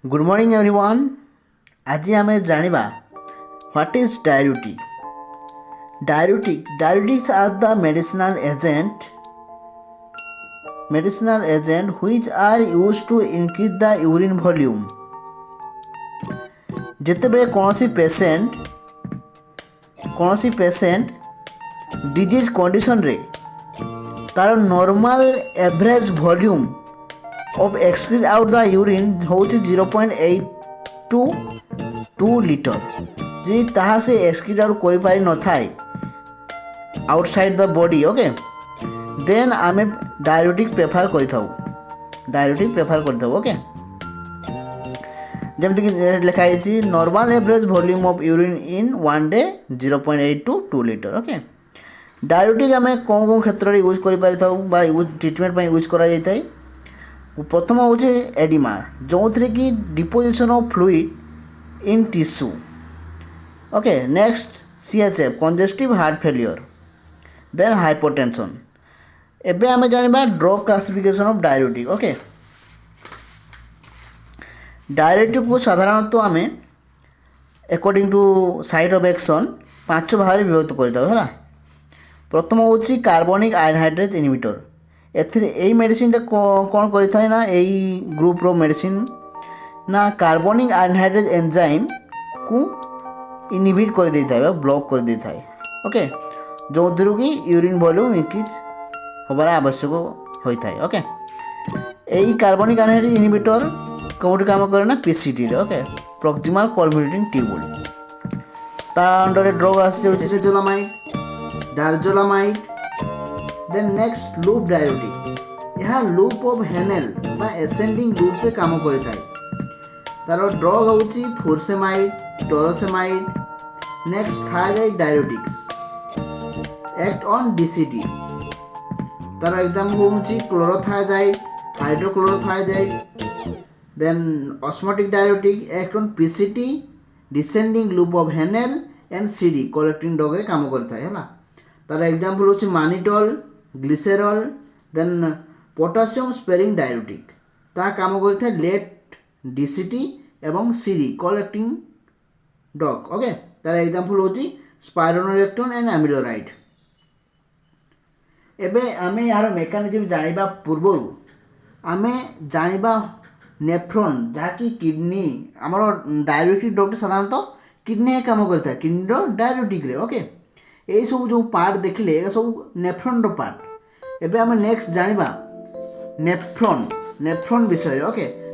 Good morning everyone. आज आम जानिबा what is diuretic. Diuretics are the medicinal agent which are used to increase the urine volume. जेतेबेले कौनसी patient disease condition रे तार normal average volume of excrete out the urine होची 0.8 to 2 litre जी ताहा से excrete out कोई पारि न थाए outside the body. Okay then आमे डायरेटिक प्रेफर करथाउ. ओके जमती कि लिखा है normal average volume of urine in 1 day 0.8 to 2 litre. Okay diuretic आम कौन क्षेत्र में यूज कर ट्रिटमेंट पर यूज कर प्रथम हूँ एडिमा जो थे कि deposition of fluid in tissue. Okay next CHF congestive heart failure. Then hypertension. एबे आम जानिबा drug classification of diuretic. Okay diuretic को साधारणतः आम according to site of action 5 भाग विभक्त कर. प्रथम हूँ कार्बनिक आयनहाइड्रेट इनहिबिटर. यही मेडिसिन कौन कर ना यही ग्रुप रो मेडिसिन ना कार्बनिक आयनहाइड्रेट एंजाइम को इनहिबिट कर दे था ब्लॉक कर दे था. ओके जो थ्रू कि यूरिन वॉल्यूम इंक्रीज होबार आवश्यक होता है. ओके यही कार्बनिक आयनहाइड्रेट इनहिबिटर कौट काम करे ना PCT. Okay proximal convoluting tubule तार under drug acetazolamide dorzolamide. Then next loop diuretic. यह लूप ऑफ हेनेल बा एसेंडिंग लूप पे काम करता है. तार ड्रग हूँ furosemide torsemide. Next thyroid diuretics act on DCT. तार एग्जाम्पल हूँ chlorothiazide hydrochlorothiazide. Then osmotic diuretic act on PCT descending loop of Henle and CD collecting duct रे काम करता है. तार एग्जाम्पल हूँ mannitol glycerol. Then potassium sparing diuretic ता काम करता लेट DCT एवं CD कलेक्टिंग डग. ओके तार एग्जाम्पल हूँ स्पाइरोनोलेक्टोन एंड एमिलोराइड. एबे आमे यार मेकानिज्म जानिबा पूर्वरु आमे जानिबा नेफ्रॉन जहाँकि किडनी आमर डायरेटिक ड्रग साधारणतः किडनी काम करता है किडनी डायरेटिक रे. ओके यही सब जो पार्ट देखिले ये सब नेफ्रॉन रो पार्ट. एबे आमे नेक्स्ट जानिबा नेफ्रॉन विषय. ओके